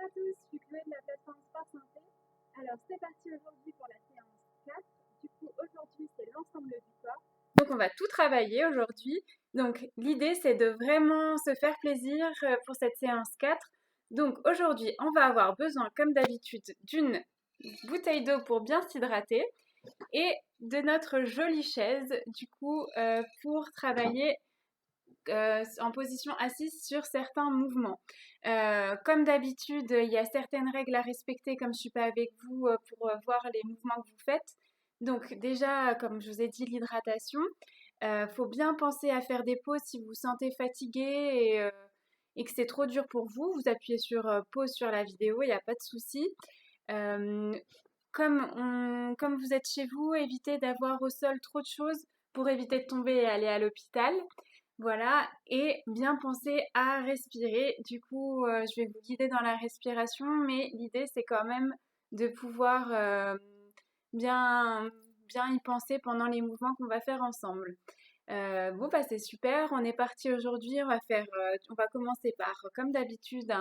à tous, je suis Chloé de la plateforme Sport Santé. Alors c'est parti aujourd'hui pour la séance 4. Du coup aujourd'hui c'est l'ensemble du corps. Donc on va tout travailler aujourd'hui. Donc l'idée c'est de vraiment se faire plaisir pour cette séance 4. Donc aujourd'hui on va avoir besoin comme d'habitude d'une bouteille d'eau pour bien s'hydrater et de notre jolie chaise du coup pour travailler en position assise sur certains mouvements. Comme d'habitude, il y a certaines règles à respecter comme je ne suis pas avec vous pour voir les mouvements que vous faites. Donc déjà, comme je vous ai dit, l'hydratation. Faut bien penser à faire des pauses si vous vous sentez fatigué et que c'est trop dur pour vous. Vous appuyez sur pause sur la vidéo, il n'y a pas de souci. Comme vous êtes chez vous, évitez d'avoir au sol trop de choses pour éviter de tomber et aller à l'hôpital. Voilà, et bien penser à respirer. Du coup, je vais vous guider dans la respiration, mais l'idée, c'est quand même de pouvoir bien, bien y penser pendant les mouvements qu'on va faire ensemble. Bon, bah, c'est super. On est parti aujourd'hui. On va commencer par, comme d'habitude,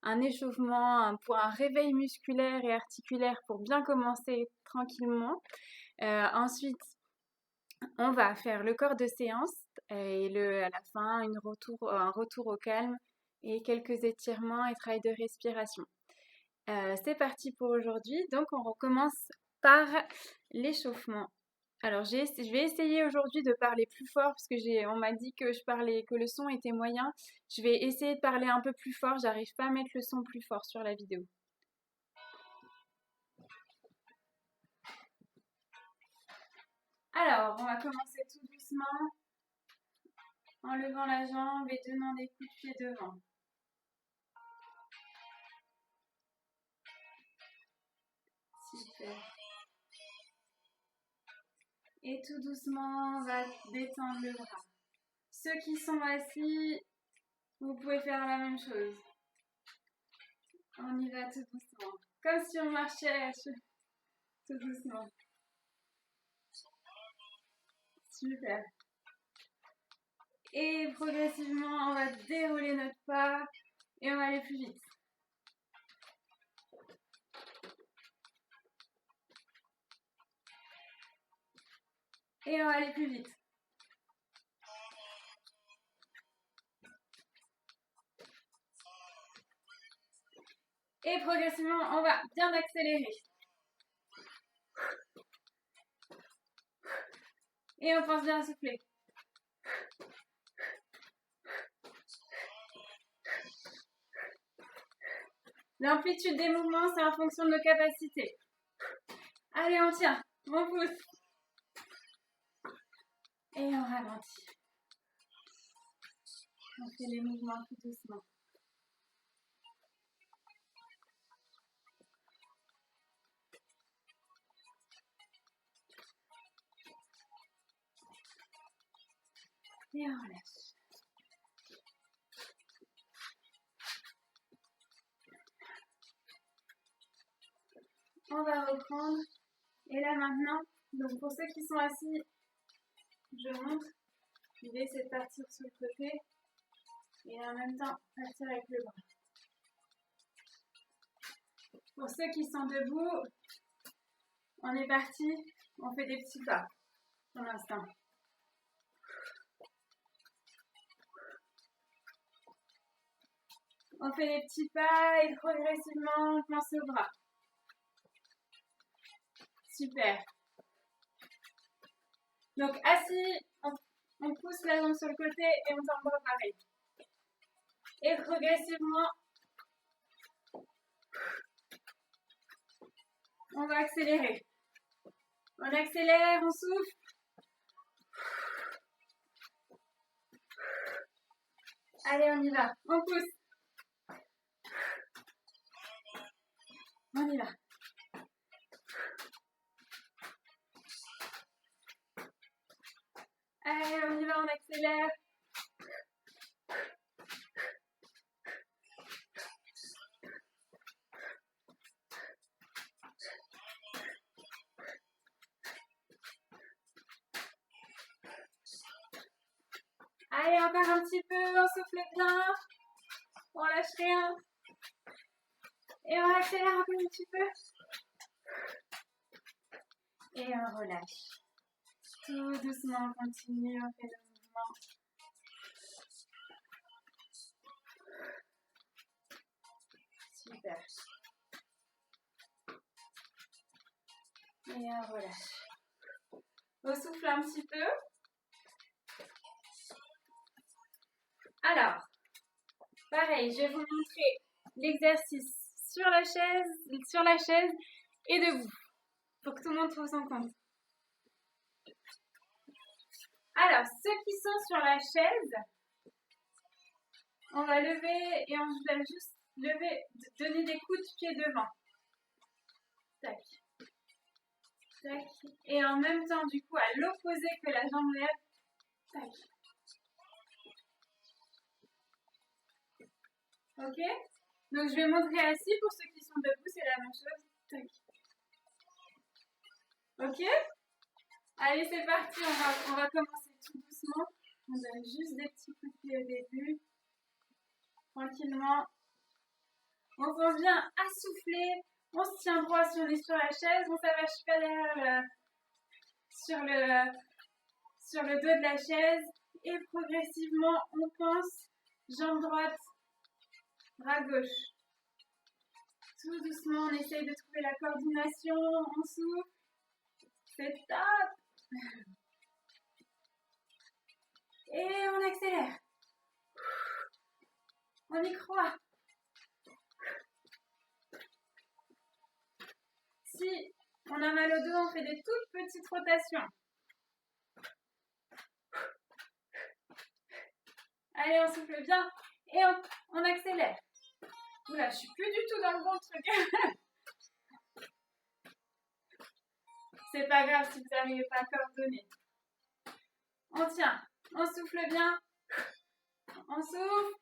un échauffement, pour un réveil musculaire et articulaire pour bien commencer tranquillement. Ensuite, on va faire le corps de séance et à la fin, un retour au calme et quelques étirements et travail de respiration. C'est parti pour aujourd'hui. Donc, on recommence par l'échauffement. Alors, je vais essayer aujourd'hui de parler plus fort parce que on m'a dit que que le son était moyen. Je vais essayer de parler un peu plus fort. J'arrive pas à mettre le son plus fort sur la vidéo. Alors, on va commencer tout doucement en levant la jambe et donnant des coups de pied devant. Super. Et tout doucement, on va détendre le bras. Ceux qui sont assis, vous pouvez faire la même chose. On y va tout doucement. Comme si on marchait tout doucement. Super. Et progressivement, on va dérouler notre pas et on va aller plus vite. Et on va aller plus vite. Et progressivement, on va bien accélérer. Et on pense bien à souffler. L'amplitude des mouvements, c'est en fonction de nos capacités. Allez, on tient, on pousse. Et on ralentit. On fait les mouvements tout doucement. Et on lâche. On va reprendre. Et là maintenant, donc pour ceux qui sont assis, je montre. L'idée c'est de partir sur le côté et en même temps partir avec le bras. Pour ceux qui sont debout, on est parti, on fait des petits pas pour l'instant. On fait des petits pas et progressivement on pense au bras. Super. Donc assis, on pousse la jambe sur le côté et on tend le bras pareil. Et progressivement, on va accélérer. On accélère, on souffle. Allez, on y va. On pousse. On y va. Allez, on y va, on accélère. Allez, encore un petit peu, on souffle bien. On lâche rien. Et on accélère encore un petit peu. Et on relâche. Tout doucement, on continue, on fait le mouvement. Super. Et on relâche. On souffle un petit peu. Alors, pareil, je vais vous montrer l'exercice sur la chaise et debout, pour que tout le monde trouve son compte. Alors, ceux qui sont sur la chaise, on va lever et on va juste lever, donner des coups de pied devant. Tac. Tac. Et en même temps, du coup, à l'opposé que la jambe lève. Tac. Ok? Donc, je vais montrer assis. Pour ceux qui sont debout, c'est la même chose. Tac. Ok? Allez, c'est parti. On va commencer tout doucement. On donne juste des petits coups de pied au début. Tranquillement. On pense bien à souffler. On se tient droit si on est sur la chaise. On s'avâche pas derrière sur le dos de la chaise. Et progressivement, on pense jambe droite, bras gauche. Tout doucement, on essaye de trouver la coordination. On souffle. C'est top. Et on accélère. On y croit. Si on a mal au dos, on fait des toutes petites rotations. Allez, on souffle bien et on accélère. Oula, je suis plus du tout dans le bon truc. C'est pas grave si vous n'arrivez pas à coordonner. On tient, on souffle bien, on souffle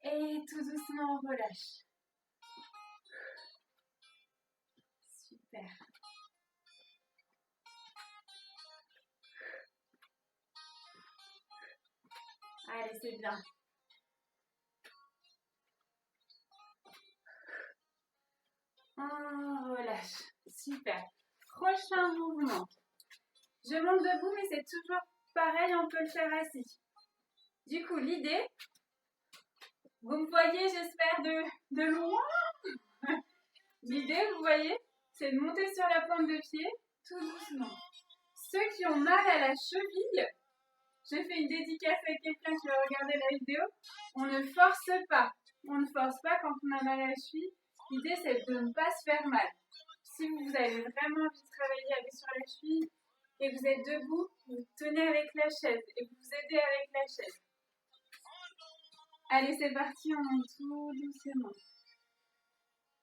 et tout doucement on relâche. Super. Allez, c'est bien. On relâche. Super. Prochain mouvement. Je monte debout, mais c'est toujours pareil, on peut le faire assis. Du coup, l'idée, vous me voyez, j'espère, de loin. L'idée, vous voyez, c'est de monter sur la pointe de pied, tout doucement. Ceux qui ont mal à la cheville, j'ai fait une dédicace à quelqu'un qui va regarder la vidéo, on ne force pas. On ne force pas quand on a mal à la cheville. L'idée, c'est de ne pas se faire mal. Si vous avez vraiment envie de travailler avec sur la cheville et que vous êtes debout, vous tenez avec la chaise et vous vous aidez avec la chaise. Allez, c'est parti, on monte tout doucement.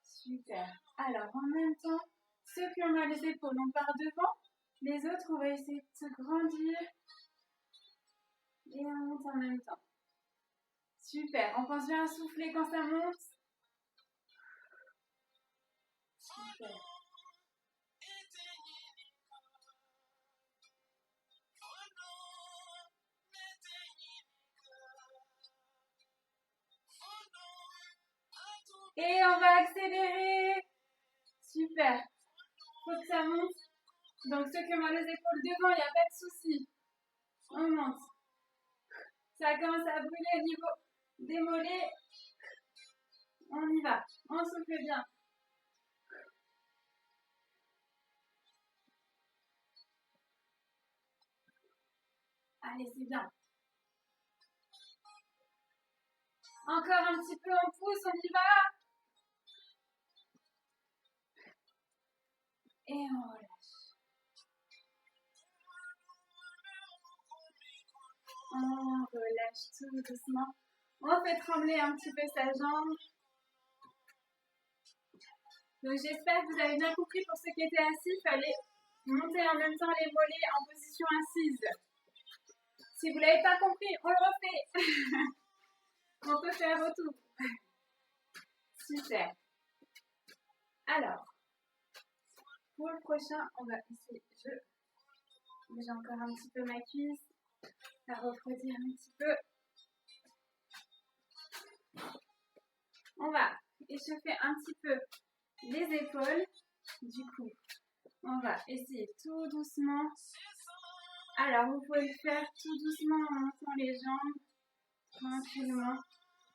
Super. Alors, en même temps, ceux qui ont mal les épaules, on part devant. Les autres, on va essayer de se grandir. Et on monte en même temps. Super. On pense bien à souffler quand ça monte. Super. Et on va accélérer. Super. Faut que ça monte. Donc ceux qui ont mal les épaules devant, il n'y a pas de souci. On monte. Ça commence à brûler au niveau des mollets. On y va. On souffle bien. Allez, c'est bien. Encore un petit peu, on pousse, on y va. Et on relâche. On relâche tout doucement. On fait trembler un petit peu sa jambe. Donc j'espère que vous avez bien compris. Pour ceux qui étaient assis, il fallait monter en même temps les mollets en position assise. Si vous ne l'avez pas compris, on le refait. On peut faire retour. Super. Alors, pour le prochain, on va essayer. J'ai encore un petit peu ma cuisse. À refroidir un petit peu. On va échauffer un petit peu les épaules. Du coup, on va essayer tout doucement. Alors, vous pouvez le faire tout doucement en montant les jambes, tranquillement.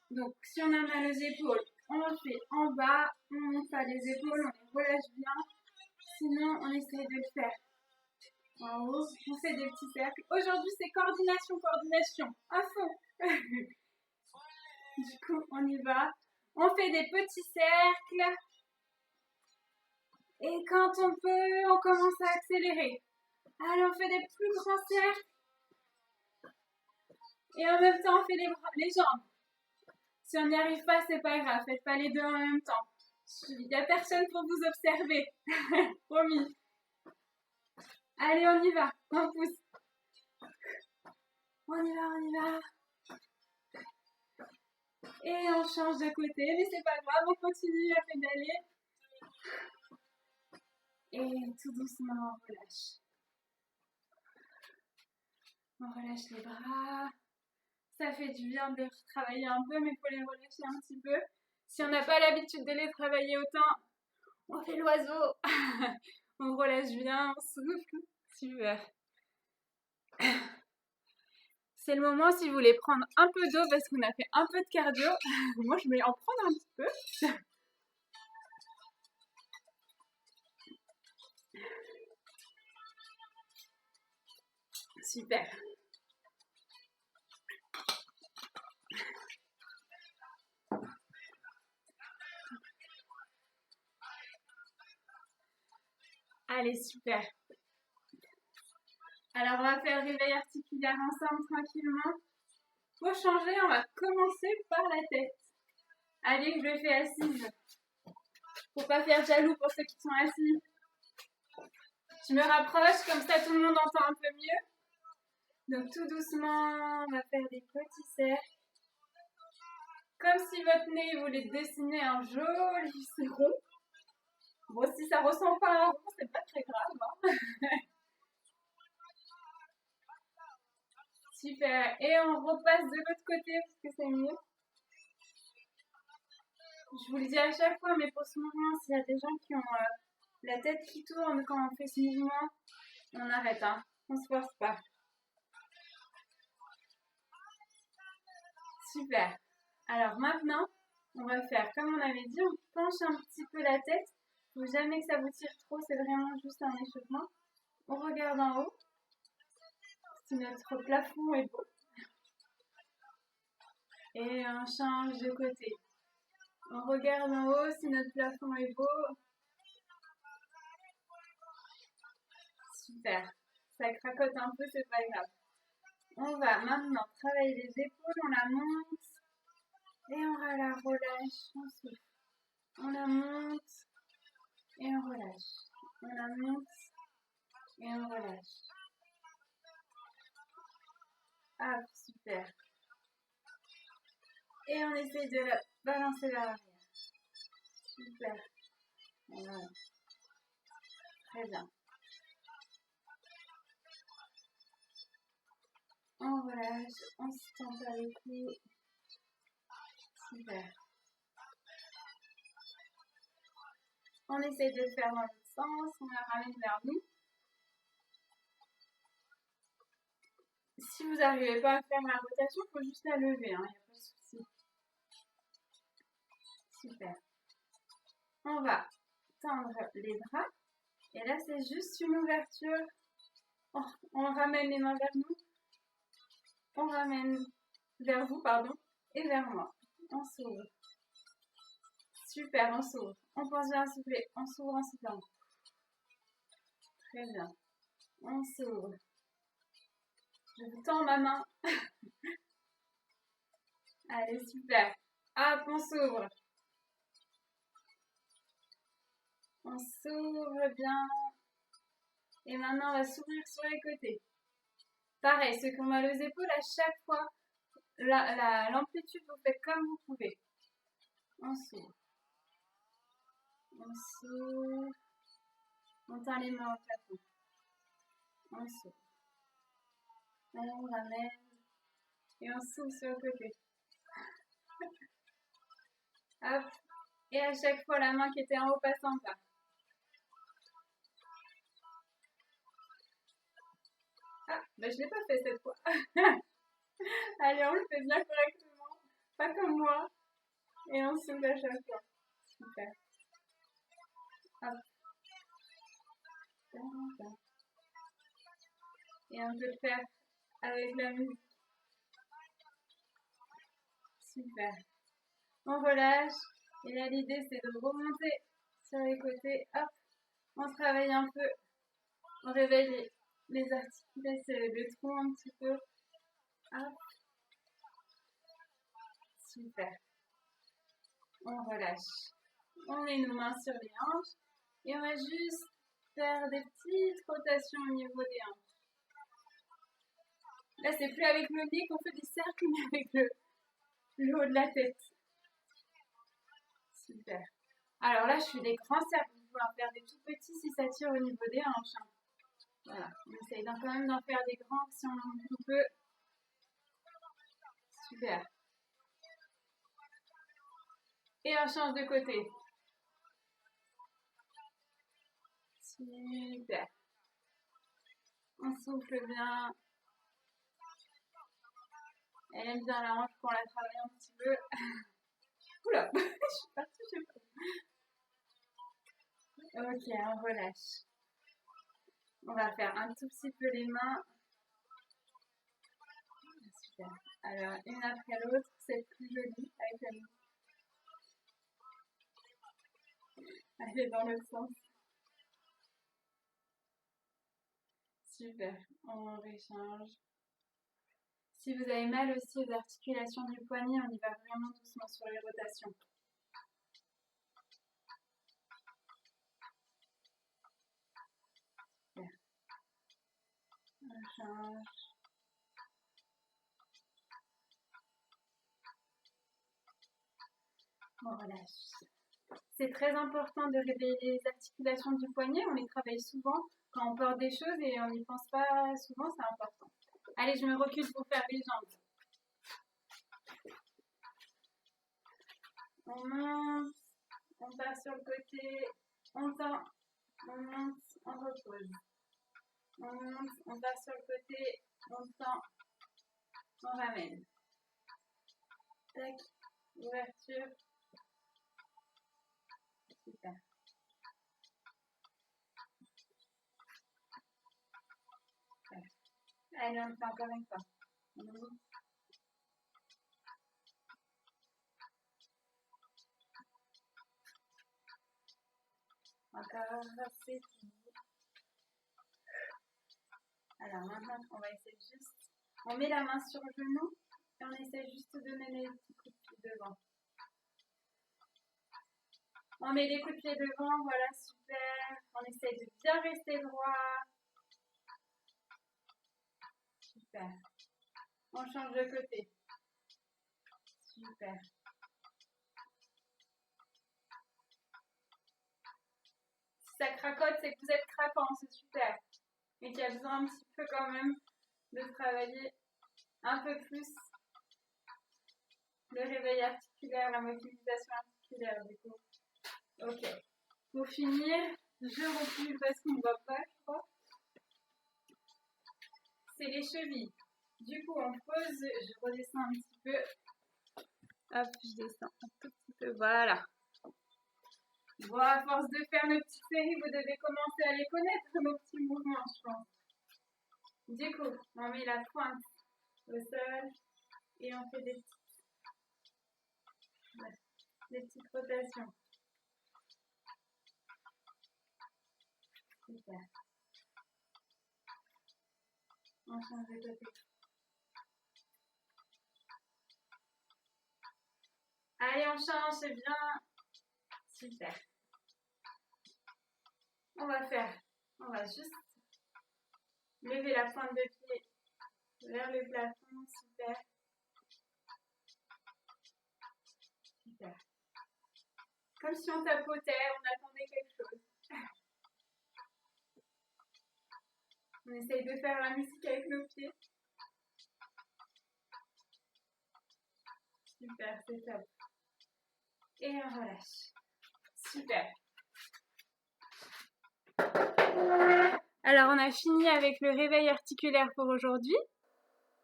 Donc, si on a mal aux épaules, on le fait en bas, on monte pas les épaules, on les relâche bien. Sinon, on essaye de le faire en haut. On fait des petits cercles. Aujourd'hui, c'est coordination, coordination, à fond. Du coup, on y va. On fait des petits cercles. Et quand on peut, on commence à accélérer. Allez, on fait des plus grands cercles. Et en même temps, on fait les jambes. Si on n'y arrive pas, c'est pas grave. Faites pas les deux en même temps. Il n'y a personne pour vous observer. Promis. Allez, on y va. On pousse. On y va, on y va. Et on change de côté, mais c'est pas grave, on continue à pédaler. Et tout doucement, on relâche. On relâche les bras. Ça fait du bien de travailler un peu, mais il faut les relâcher un petit peu. Si on n'a pas l'habitude de les travailler autant, on fait l'oiseau. On relâche bien, on souffle. Super. C'est le moment si vous voulez prendre un peu d'eau parce qu'on a fait un peu de cardio. Moi, je vais en prendre un petit peu. Super. Allez, super. Alors, on va faire le réveil articulaire ensemble tranquillement. Pour changer, on va commencer par la tête. Allez, je le fais assise. Faut pas faire jaloux pour ceux qui sont assis. Je me rapproche, comme ça tout le monde entend un peu mieux. Donc tout doucement, on va faire des petits cercles. Comme si votre nez voulait dessiner un joli rond. Bon, si ça ressemble pas à un rond, c'est pas très grave. Hein. Super. Et on repasse de l'autre côté parce que c'est mieux. Je vous le dis à chaque fois, mais pour ce mouvement, s'il y a des gens qui ont la tête qui tourne quand on fait ce mouvement, on arrête. Hein. On se force pas. Super. Alors maintenant, on va faire comme on avait dit, on penche un petit peu la tête. Il ne faut jamais que ça vous tire trop, c'est vraiment juste un échauffement. On regarde en haut, si notre plafond est beau. Et on change de côté. On regarde en haut, si notre plafond est beau. Super. Ça cracote un peu, c'est pas grave. On va maintenant travailler les épaules, on la monte. Et on la relâche, on souffle. On la monte et on relâche. On la monte et on relâche. Ah, super. Et on essaye de la balancer vers l'arrière. Super. Voilà. Très bien. On relâche, on se tend vers le cou. Super. On essaye de le faire dans l'autre sens, on la ramène vers nous. Si vous n'arrivez pas à faire la rotation, il faut juste la lever, hein, il n'y a pas de souci. Super. On va tendre les bras. Et là, c'est juste une ouverture. On ramène les mains vers nous. On ramène vers vous, pardon, et vers moi. On s'ouvre. Super, on s'ouvre. On pense bien à souffler. On s'ouvre en soufflant. Très bien. On s'ouvre. Je vous tends ma main. Allez, super. Hop, on s'ouvre. On s'ouvre bien. Et maintenant, on va s'ouvrir sur les côtés. Pareil, ceux qui ont mal aux épaules, à chaque fois, l'amplitude, vous faites comme vous pouvez. On s'ouvre. On s'ouvre. On tend les mains au plafond. On s'ouvre. On ramène. Et on s'ouvre sur le côté. Hop. Et à chaque fois, la main qui était en haut passe en bas. Ah, bah je l'ai pas fait cette fois. Allez, on le fait bien correctement. Pas comme moi. Et on souffle à chaque fois. Super. Hop. Et on peut le faire avec la musique. Super. On relâche. Et là, l'idée, c'est de remonter sur les côtés. Hop. On travaille un peu. On réveille les articulations, le tronc un petit peu. Hop. Super. On relâche. On met nos mains sur les hanches. Et on va juste faire des petites rotations au niveau des hanches. Là, c'est plus avec le nez qu'on fait des cercles, mais avec le haut de la tête. Super. Alors là, je fais des grands cercles. Vous pouvez en faire des tout petits si ça tire au niveau des hanches. Hein. Voilà. On essaye quand même d'en faire des grands si on peut. Super. Et on change de côté. Super. On souffle bien. Elle aime bien la hanche quand on la travaille un petit peu. Oula, je suis partie, je sais pas. Ok, on relâche. On va faire un tout petit peu les mains. Super. Alors, une après l'autre, c'est plus joli avec la main. Allez, dans l'autre sens. Super. On réchange. Si vous avez mal aussi aux articulations du poignet, on y va vraiment doucement sur les rotations. Super. On change. On relâche. C'est très important de réveiller les articulations du poignet. On les travaille souvent quand on porte des choses et on n'y pense pas souvent, c'est important. Allez, je me recule pour faire les jambes. On monte, on part sur le côté, on tend, on monte, on repose. On monte, on part sur le côté, on tend, on ramène. Tac, ouverture. Super. Allez, on le fait encore une fois. Encore, c'est fini. Alors maintenant, on va essayer juste. On met la main sur le genou et on essaie juste de donner les petits coups de pied devant. On met les coups de pied devant, voilà, super. On essaie de bien rester droit. Super. On change de côté. Super. Si ça cracote, c'est que vous êtes craquant, c'est super. Et qu'il y a besoin un petit peu quand même de travailler un peu plus le réveil articulaire, la mobilisation articulaire du coup. Ok. Pour finir, je recule parce qu'on ne voit pas, je crois. C'est les chevilles. Du coup, on pose, je redescends un petit peu. Hop, je descends un tout petit peu. Voilà. Bon, à force de faire nos petites séries, vous devez commencer à les connaître, nos petits mouvements, je pense. Du coup, on met la pointe au sol et on fait des petites rotations. Super. On change de côté. Allez, on change, c'est bien. Super. On va juste lever la pointe de pied vers le plafond. Super. Super. Comme si on tapotait, on attendait quelque chose. On essaye de faire la musique avec nos pieds. Super, c'est top. et on relâche. Super. Alors, on a fini avec le réveil articulaire pour aujourd'hui.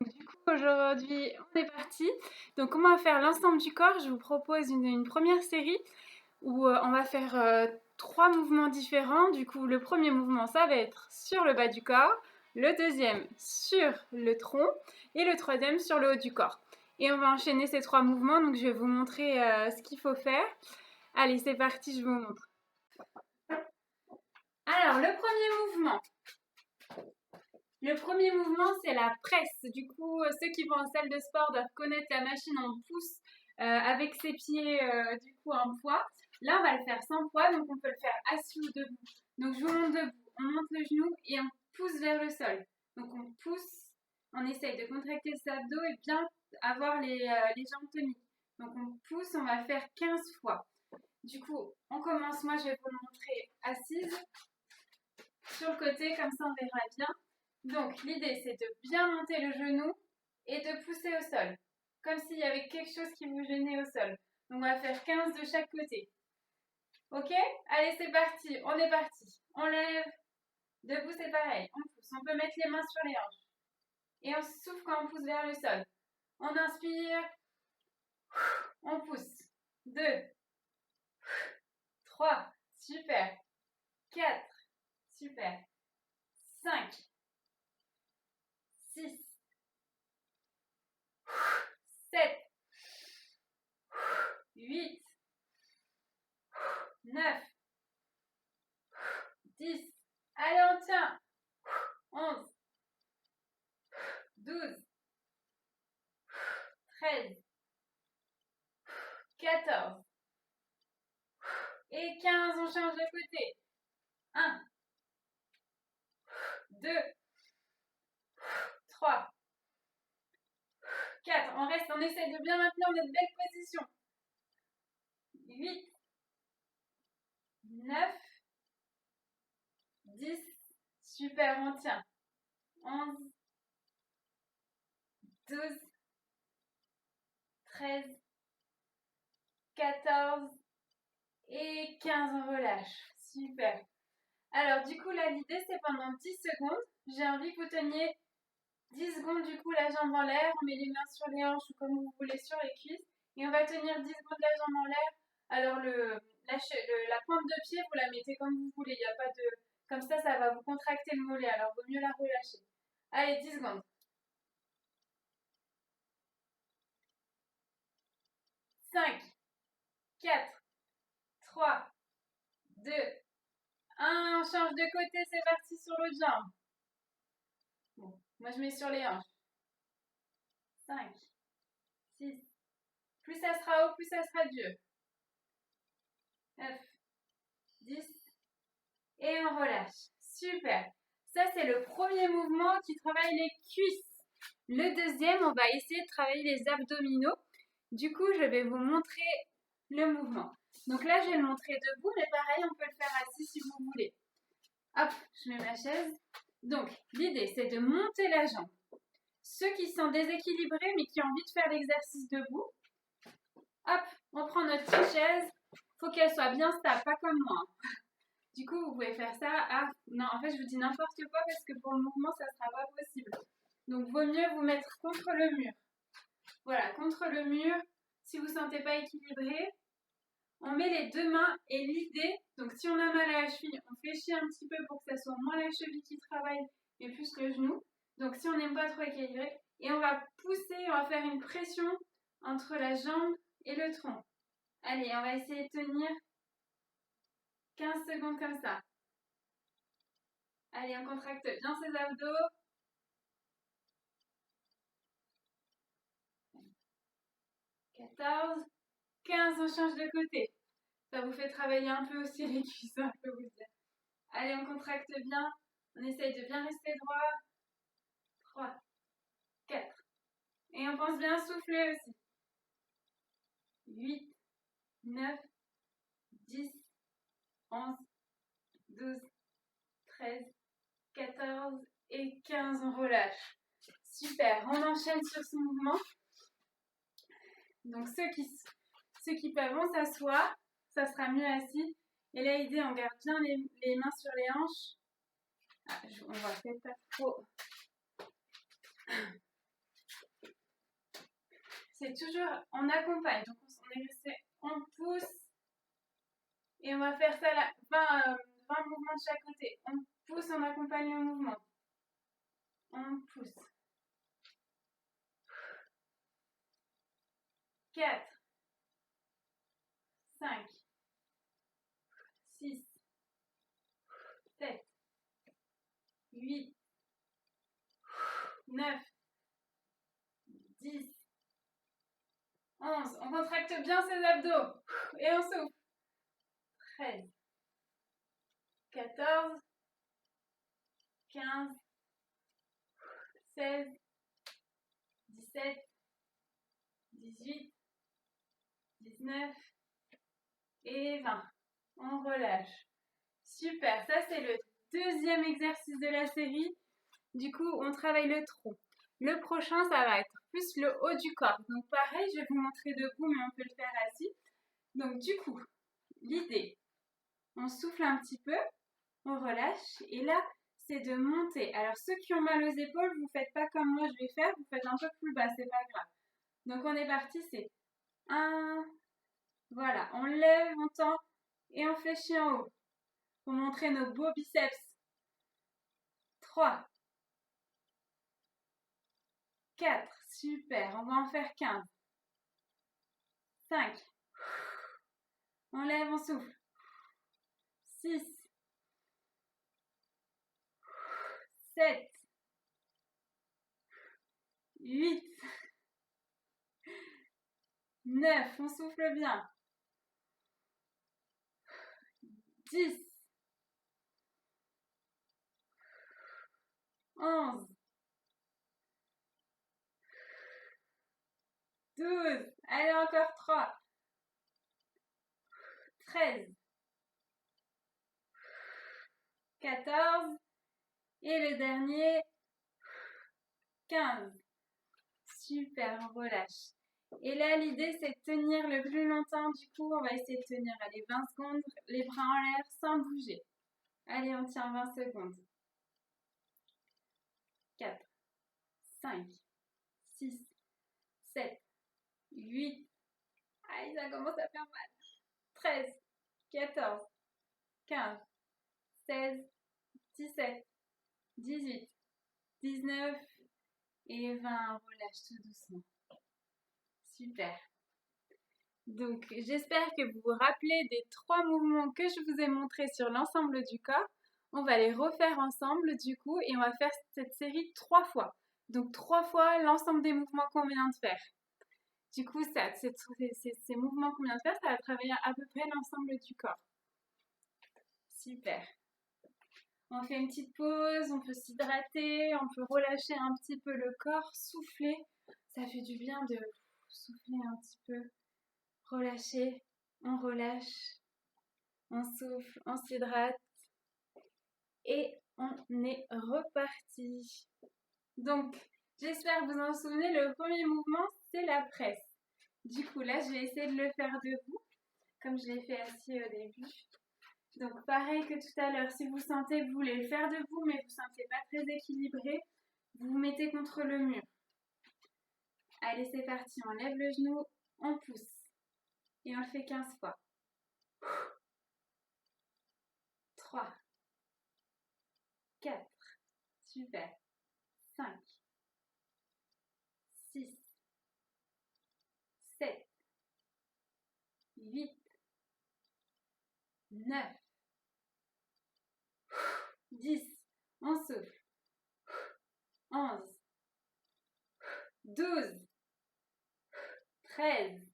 Du coup, aujourd'hui, on est parti. Donc, on va faire l'ensemble du corps. Je vous propose une première série où on va faire 3 mouvements différents. Du coup, le premier mouvement, ça va être sur le bas du corps, le deuxième sur le tronc et le troisième sur le haut du corps. Et on va enchaîner ces 3 mouvements, donc je vais vous montrer ce qu'il faut faire. Allez, c'est parti, je vous montre. Alors, le premier mouvement, c'est la presse. Du coup, ceux qui vont en salle de sport doivent connaître la machine, on pousse avec ses pieds, du coup, en poids. Là, on va le faire sans poids, donc on peut le faire assis ou debout. Donc, je vous montre debout. On monte le genou et on pousse vers le sol. Donc, on pousse, on essaye de contracter ses abdos et bien avoir les jambes toniques. Donc, on pousse, on va faire 15 fois. Du coup, on commence. Moi, je vais vous le montrer assise sur le côté, comme ça, on verra bien. Donc, l'idée, c'est de bien monter le genou et de pousser au sol. Comme s'il y avait quelque chose qui vous gênait au sol. Donc, on va faire 15 de chaque côté. Ok? Allez, c'est parti. On est parti. On lève. Debout, c'est pareil. On pousse. On peut mettre les mains sur les hanches. Et on souffle quand on pousse vers le sol. On inspire. On pousse. 2, 3. Super. 4. Super. 5. 6. 7. 8. 9. 10. Allez, on tient. 11. 12. 13. 14. Et 15. On change de côté. 1. 2. 3. 4. On reste, on essaie de bien maintenir notre belle position. 8. 9. 10. Super, on tient. 11. 12. 13. 14. Et 15, on relâche. Super. Alors, du coup, là, l'idée, c'est pendant 10 secondes. J'ai envie que vous teniez 10 secondes, du coup, la jambe en l'air. On met les mains sur les hanches ou comme vous voulez sur les cuisses. Et on va tenir 10 secondes la jambe en l'air. Alors, la pointe de pied, vous la mettez comme vous voulez. Il n'y a pas de... Comme ça va vous contracter le mollet. Alors, vaut mieux la relâcher. Allez, 10 secondes. 5, 4, 3, 2, 1. On change de côté. C'est parti sur l'autre jambe. Bon, moi, je mets sur les hanches. 5, 6. Plus ça sera haut, plus ça sera dur. 9, 10. Et on relâche. Super. Ça, c'est le premier mouvement qui travaille les cuisses. Le deuxième, on va essayer de travailler les abdominaux. Du coup, je vais vous montrer le mouvement. Donc là, je vais le montrer debout, mais pareil, on peut le faire assis si vous voulez. Hop, je mets ma chaise. Donc, l'idée, c'est de monter la jambe. Ceux qui sont déséquilibrés, mais qui ont envie de faire l'exercice debout, hop, on prend notre petite chaise. Il faut qu'elle soit bien stable, pas comme moi. Du coup, vous pouvez faire ça. Ah, non, en fait, je vous dis n'importe quoi parce que pour le mouvement, ça ne sera pas possible. Donc, vaut mieux vous mettre contre le mur. Voilà, contre le mur. Si vous ne vous sentez pas équilibré, on met les deux mains et l'idée, donc si on a mal à la cheville, on fléchit un petit peu pour que ça soit moins la cheville qui travaille et plus le genou. Donc, si on n'aime pas trop équilibré, et on va pousser, on va faire une pression entre la jambe et le tronc. Allez, on va essayer de tenir 15 secondes comme ça. Allez, on contracte bien ses abdos. 14, 15, on change de côté. Ça vous fait travailler un peu aussi les cuisses, je peux vous dire. Allez, on contracte bien. On essaye de bien rester droit. 3, 4. Et on pense bien souffler aussi. 8, 9, 10, 11, 12, 13, 14 et 15. On relâche. Super. On enchaîne sur ce mouvement. Donc ceux Ceux qui peuvent, on s'assoit. Ça sera mieux assis. Et là, l'idée, on garde bien les mains sur les hanches. Ah, on va peut-être pas trop. C'est toujours, on accompagne. Donc, on est resté, on pousse. Et on va faire ça là, 20 mouvements de chaque côté. On pousse, on accompagne le mouvement. On pousse. 4, 5, 6, 7, 8, 9, 10, 11. On contracte bien ses abdos. Et on souffle. 13, 14, 15, 16, 17, 18, 19 et 20. On relâche. Super, ça c'est le deuxième exercice de la série. Du coup, on travaille le tronc. Le prochain, ça va être plus le haut du corps. Donc pareil, je vais vous montrer debout, mais on peut le faire assis. Donc du coup, l'idée, on souffle un petit peu, on relâche, et là, c'est de monter. Alors ceux qui ont mal aux épaules, vous ne faites pas comme moi je vais faire, vous faites un peu plus bas, c'est pas grave. Donc on est parti, c'est 1, voilà, on lève, on tend, et on fléchit en haut. Pour montrer nos beaux biceps. 3, 4, super, on va en faire 15. 5, on lève, on souffle. 6, 7, 8, 9, on souffle bien. 10, 11, 12, allez encore 3, 13, 14, et le dernier, 15. Super, on relâche. Et là, l'idée, c'est de tenir le plus longtemps. Du coup, on va essayer de tenir, allez, 20 secondes, les bras en l'air sans bouger. Allez, on tient 20 secondes. 4, 5, 6, 7, 8. Aïe, ça commence à faire mal. 13, 14, 15, 16, 17, 18, 19 et 20. On relâche tout doucement. Super. Donc, j'espère que vous vous rappelez des 3 mouvements que je vous ai montrés sur l'ensemble du corps. On va les refaire ensemble du coup et on va faire cette série 3 fois. Donc 3 fois l'ensemble des mouvements qu'on vient de faire. Du coup, ces mouvements qu'on vient de faire, ça va travailler à peu près l'ensemble du corps. Super. On fait une petite pause, on peut s'hydrater, on peut relâcher un petit peu le corps, souffler. Ça fait du bien de souffler un petit peu. Relâcher, on relâche, on souffle, on s'hydrate et on est reparti. Donc, j'espère vous en souvenez, le premier mouvement, c'est la presse. Du coup, là, je vais essayer de le faire debout, comme je l'ai fait assis au début. Donc, pareil que tout à l'heure, si vous sentez que vous voulez le faire debout, mais vous ne sentez pas très équilibré, vous vous mettez contre le mur. Allez, c'est parti, on lève le genou, on pousse. Et on le fait 15 fois. 3, 4, super. 5, 6, 7, 8, 9, 10, on souffle. 11, 12, 13,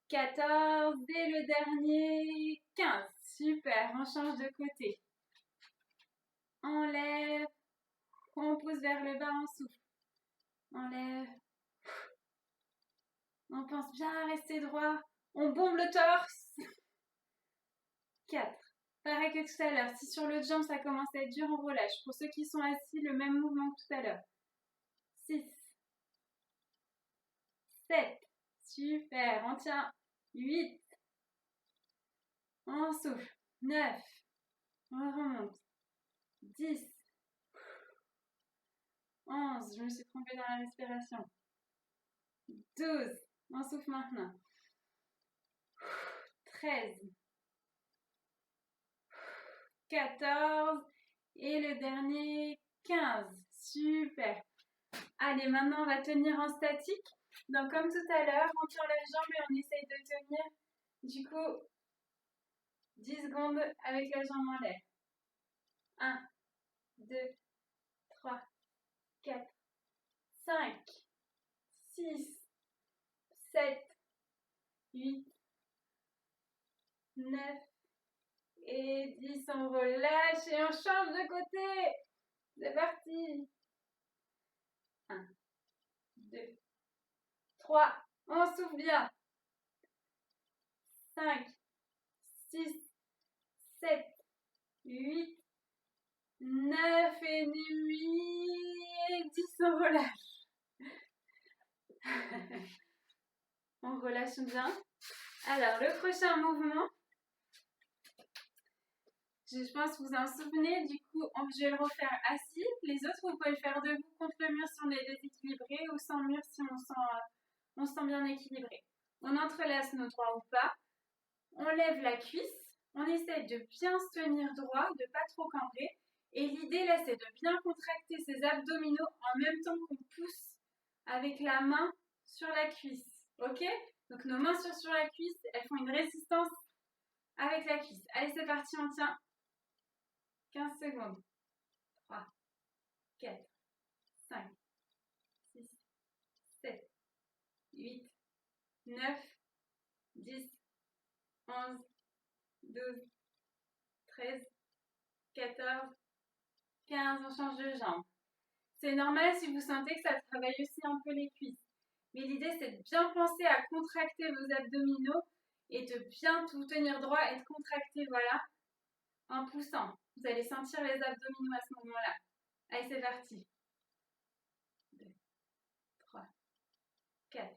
14 et le dernier 15. Super, on change de côté. On lève, on pousse vers le bas, on souffle. On lève. On pense bien à rester droit. On bombe le torse. 4. Pareil que tout à l'heure. Si sur l'autre jambe, ça commence à être dur, on relâche. Pour ceux qui sont assis, le même mouvement que tout à l'heure. 6. 7. Super, on tient. 8. On souffle. 9. On remonte. 10. 11. Je me suis trompée dans la respiration. 12. On souffle maintenant. 13. 14. Et le dernier, 15. Super. Allez, maintenant, on va tenir en statique. Donc, comme tout à l'heure, on tire les jambes et on essaye de tenir. Du coup, 10 secondes avec la jambe en l'air. 1, 2, 3, 4, 5, 6, 7, 8, 9 et 10. On relâche et on change de côté. C'est parti. 1, 2, 3. On souffle bien. 5, 6, 7, 8, 9 et demi et 10. On relâche. On relâche bien. Alors, le prochain mouvement, je pense que vous en souvenez, du coup, je vais le refaire assis. Les autres, vous pouvez le faire debout contre le mur si on est déséquilibré ou sans mur si on se sent bien équilibré. On entrelace nos doigts ou pas. On lève la cuisse. On essaie de bien se tenir droit, de ne pas trop cambrer. Et l'idée, là, c'est de bien contracter ses abdominaux en même temps qu'on pousse avec la main sur la cuisse. Ok? Donc, nos mains sur la cuisse, elles font une résistance avec la cuisse. Allez, c'est parti, on tient 15 secondes. 3, 4, 5, 6, 7, 8, 9, 10, 11, 12, 13, 14, 15. On change de jambe. C'est normal si vous sentez que ça travaille aussi un peu les cuisses. Mais l'idée, c'est de bien penser à contracter vos abdominaux et de bien tout tenir droit et de contracter, voilà, en poussant. Vous allez sentir les abdominaux à ce moment-là. Allez, c'est parti. 2, 3, 4,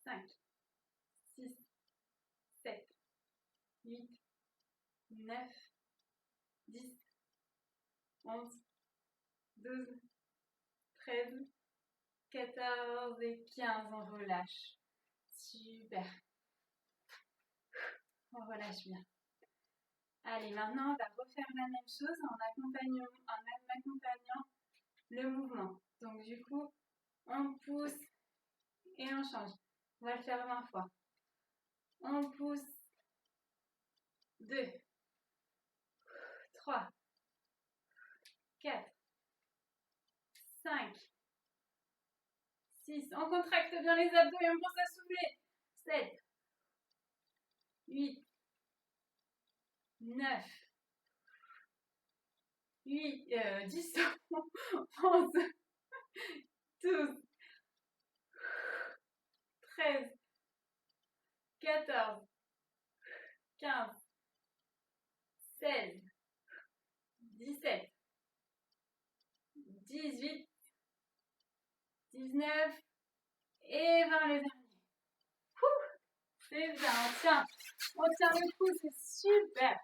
5, 6, 7, 8, 9, 10, 11, 12, 13, 14 et 15. On relâche. Super. On relâche bien. Allez, maintenant, on va refaire la même chose en accompagnant le mouvement. Donc, du coup, on pousse et on change. On va le faire 20 fois. On pousse. 2, 3, 4, 5, 6. On contracte bien les abdos et on pense à souffler. 7, 8, 9, 10, 11, 12, 13, 14, 15, 16, 17, 18, 19 et 20 les derniers. C'est bien, on tient le coup, c'est super.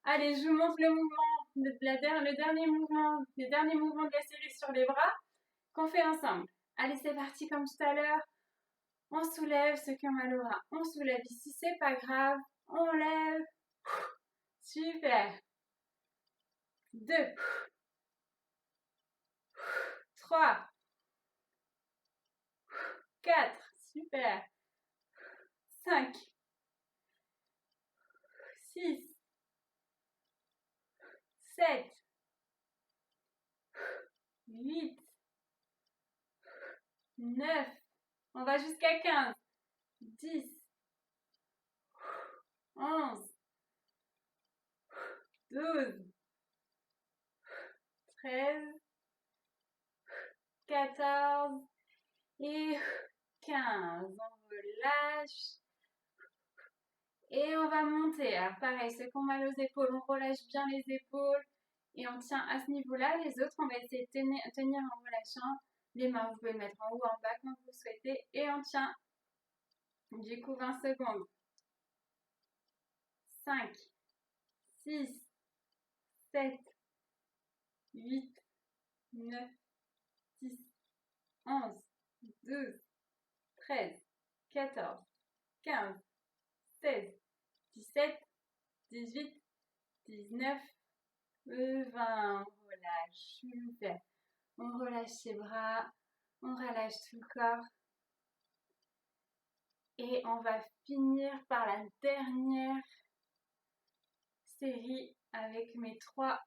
Allez, je vous montre le mouvement, le dernier mouvement, les derniers mouvements de la série sur les bras qu'on fait ensemble. Allez, c'est parti comme tout à l'heure. On soulève ceux qui ont mal au bras. On soulève ici, c'est pas grave. On lève. Super. 2, 3, 4, super. 5, 6, 7, 8, 9, on va jusqu'à 15, 10, 11, 12, 13, 14 et 15. On relâche. Et on va monter. Alors pareil, ceux qui ont mal aux épaules, on relâche bien les épaules et on tient à ce niveau-là. Les autres, on va essayer de tenir en relâchant les mains. Vous pouvez mettre en haut, en bas, comme vous souhaitez. Et on tient Du coup, 20 secondes. 5, 6, 7, 8, 9, 10, 11, 12, 13, 14, 15, 16, 17, 18, 19, 20. On relâche, super. On relâche les bras, on relâche tout le corps. Et on va finir par la dernière série avec mes 3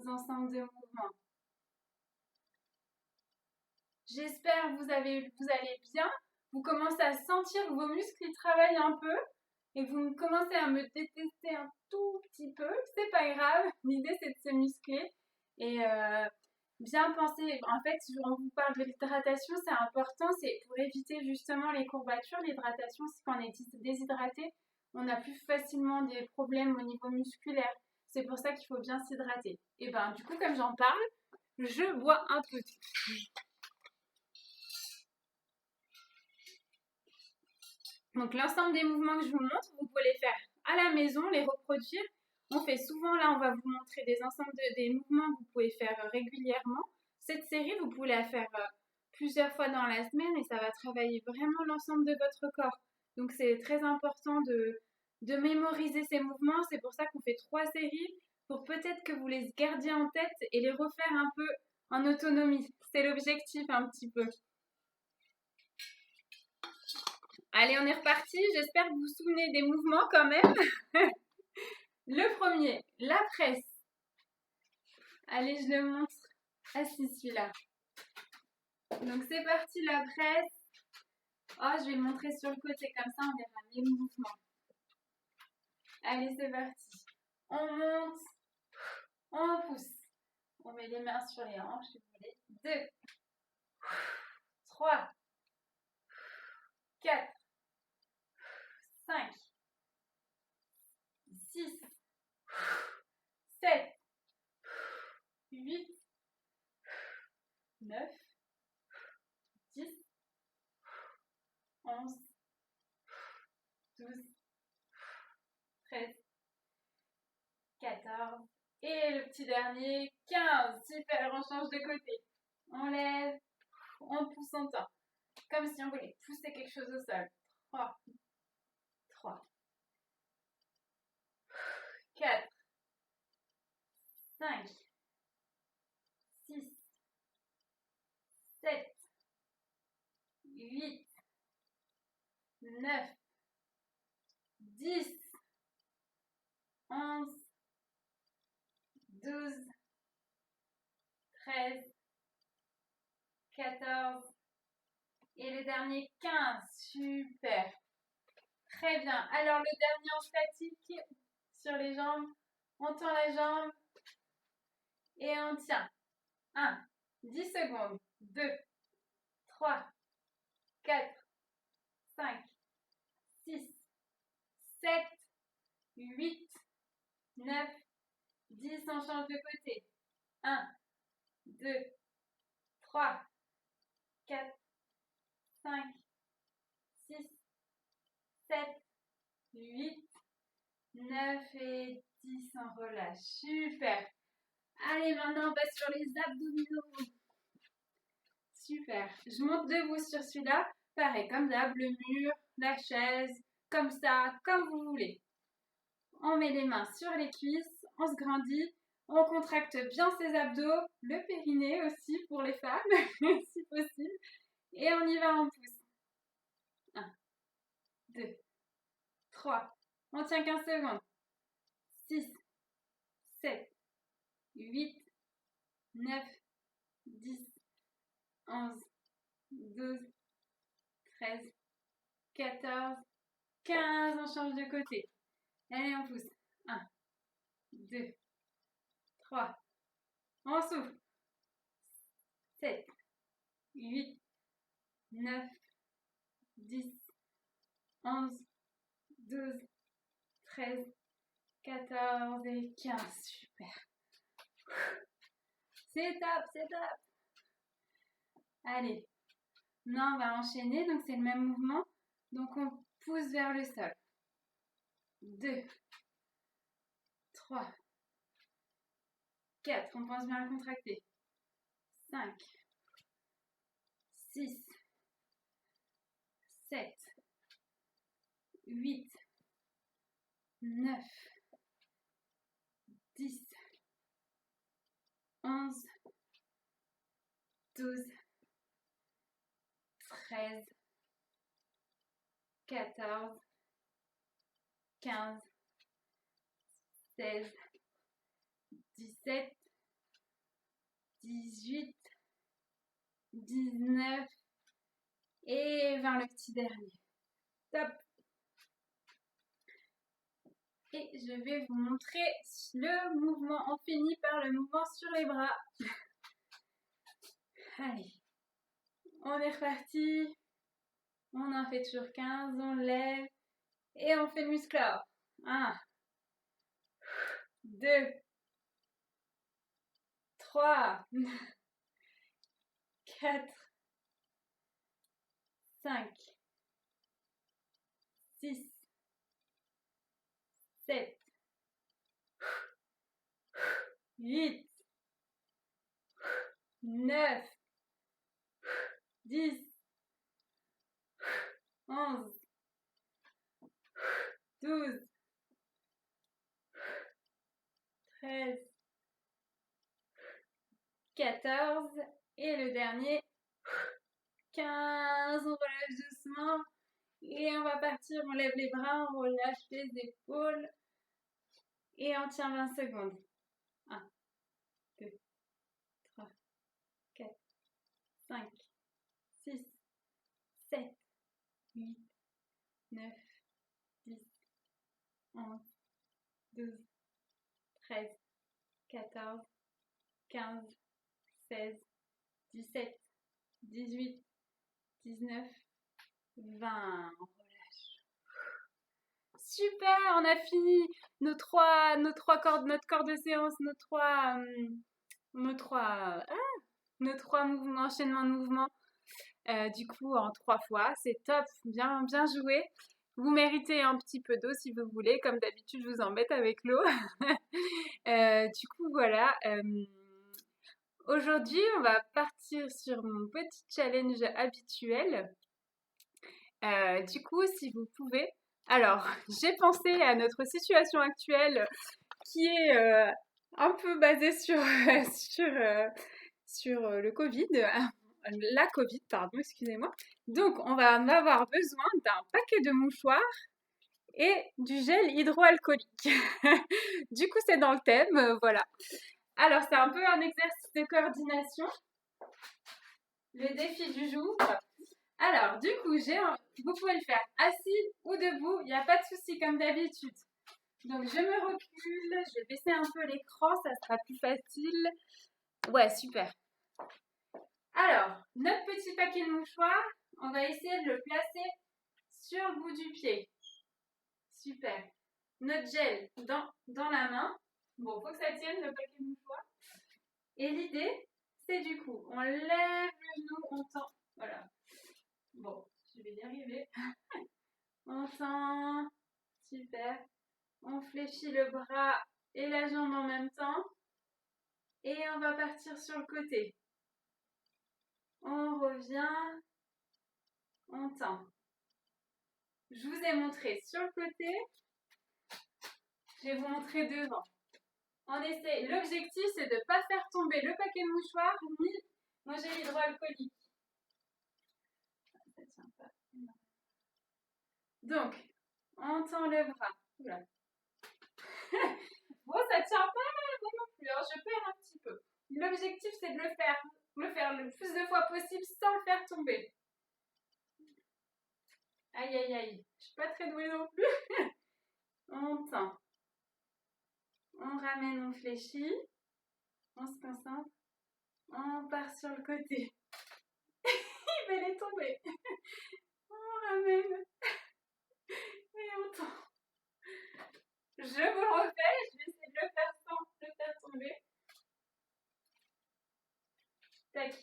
ensembles de mouvements. J'espère que vous allez bien. Vous commencez à sentir que vos muscles ils travaillent un peu et que vous commencez à me détester un tout petit peu. C'est pas grave. L'idée c'est de se muscler et bien penser. En fait, on vous parle de l'hydratation, c'est important. C'est pour éviter justement les courbatures. L'hydratation, c'est quand on est déshydraté, on a plus facilement des problèmes au niveau musculaire. C'est pour ça qu'il faut bien s'hydrater. Et ben, du coup, comme j'en parle, je bois un peu. Donc l'ensemble des mouvements que je vous montre, vous pouvez les faire à la maison, les reproduire. On fait souvent, là on va vous montrer des ensembles des mouvements que vous pouvez faire régulièrement. Cette série, vous pouvez la faire plusieurs fois dans la semaine et ça va travailler vraiment l'ensemble de votre corps. Donc c'est très important de mémoriser ces mouvements. C'est pour ça qu'on fait 3 séries pour peut-être que vous les gardiez en tête et les refaire un peu en autonomie. C'est l'objectif un petit peu. Allez, on est reparti. J'espère que vous vous souvenez des mouvements quand même. Le premier, la presse. Allez, je le montre. Assis celui-là. Donc c'est parti, la presse. Oh, je vais le montrer sur le côté, comme ça on verra les mouvements. Allez, c'est parti. On monte, on pousse. On met les mains sur les hanches, si vous voulez. 2, 3, 4, 5, 6, 7, 8, 9, 10, 11, 12, 13, 14, et le petit dernier, 15. Super, on change de côté. On lève, on pousse en temps. Comme si on voulait pousser quelque chose au sol. 3, 3, 4, 5, 6, 7, 8, 9, 10, 11, 12, 13, 14 et le dernier 15. Super. Très bien. Alors le dernier en statique sur les jambes. On tend la jambe et on tient. 1, 10 secondes. 2, 3, 4, 5, 6, 7, 8, 9, 10. On change de côté. 1, 2, 3, 4, 5, 6, 7, 8, 9 et 10. On relâche. Super. Allez, maintenant on passe sur les abdominaux. Super. Je monte debout sur celui-là. Pareil, comme d'hab, le mur, la chaise, comme ça, comme vous voulez. On met les mains sur les cuisses, on se grandit, on contracte bien ses abdos, le périnée aussi pour les femmes, si possible. Et on y va, on pousse. 1, 2, 3. On tient 15 secondes. 6, 7, 8, 9, 10, 11, 12, 13, 14, 15. On change de côté. Allez, on pousse. 1, 2, 3. On souffle. 7, 8, 9, 10, 11, 12, 13, 14 et 15. Super. C'est top, c'est top. Allez. Maintenant, on va enchaîner. Donc, c'est le même mouvement. Donc, on pousse vers le sol. 2, 3, 4, on pense bien à contracter. 5, 6, 7, 8, 9, 10, 11, 12, 13, 14, 15, 16, 17, 18, 19 et 20, le petit dernier. Top. Et je vais vous montrer le mouvement. On finit par le mouvement sur les bras. Allez, on est reparti. On en fait toujours 15, on lève et on fait le muscle up. 1, 2, 3, 4, 5, 6, 7, 8, 9, 10, 11, 12, 13, 14 et le dernier 15. On relâche doucement et on va partir. On lève les bras, on relâche les épaules et on tient 20 secondes. 1, 2, 3, 4, 5, 6, 7, 8, 9, 10, 11, 12, 13, 14, 15, 16, 17, 18, 19, 20. On relâche. Super, on a fini nos trois cordes, notre corps de séance, nos trois mouvements, enchaînements de mouvements. Du coup, en 3 fois, c'est top, bien, bien joué. Vous méritez un petit peu d'eau si vous voulez. Comme d'habitude, je vous embête avec l'eau. Du coup, voilà. Aujourd'hui, on va partir sur mon petit challenge habituel. Du coup, si vous pouvez... Alors, j'ai pensé à notre situation actuelle qui est un peu basée sur, sur le Covid, la Covid, pardon, excusez-moi. Donc, on va en avoir besoin d'un paquet de mouchoirs et du gel hydroalcoolique. Du coup, c'est dans le thème, voilà. Alors, c'est un peu un exercice de coordination. Le défi du jour. Alors, du coup, vous pouvez le faire assis ou debout, il n'y a pas de souci comme d'habitude. Donc, je me recule, je vais baisser un peu l'écran, ça sera plus facile. Ouais, super. Alors, notre petit paquet de mouchoirs, on va essayer de le placer sur le bout du pied. Super. Notre gel dans la main. Bon, faut que ça tienne le paquet de mouchoirs. Et l'idée, c'est du coup, on lève le genou, on tend. Voilà. Bon, je vais y arriver. On tend. Super. On fléchit le bras et la jambe en même temps. Et on va partir sur le côté. On revient. On tend. Je vous ai montré sur le côté. Je vais vous montrer devant. On essaie. L'objectif, c'est de ne pas faire tomber le paquet de mouchoirs ni mon gel hydroalcoolique. Ça tient pas. Donc, on tend le bras. Oula. Bon, ça tient pas moi non plus. Alors, je perds un petit peu. L'objectif, c'est de le faire le plus de fois possible sans le faire tomber. Aïe, aïe, aïe. Je suis pas très douée non plus. On tend. On ramène, on fléchit. On se concentre. On part sur le côté. Il va les tomber. On ramène. Et on tend. Je vous le refais. Je vais essayer de le faire sans le faire tomber. Tac.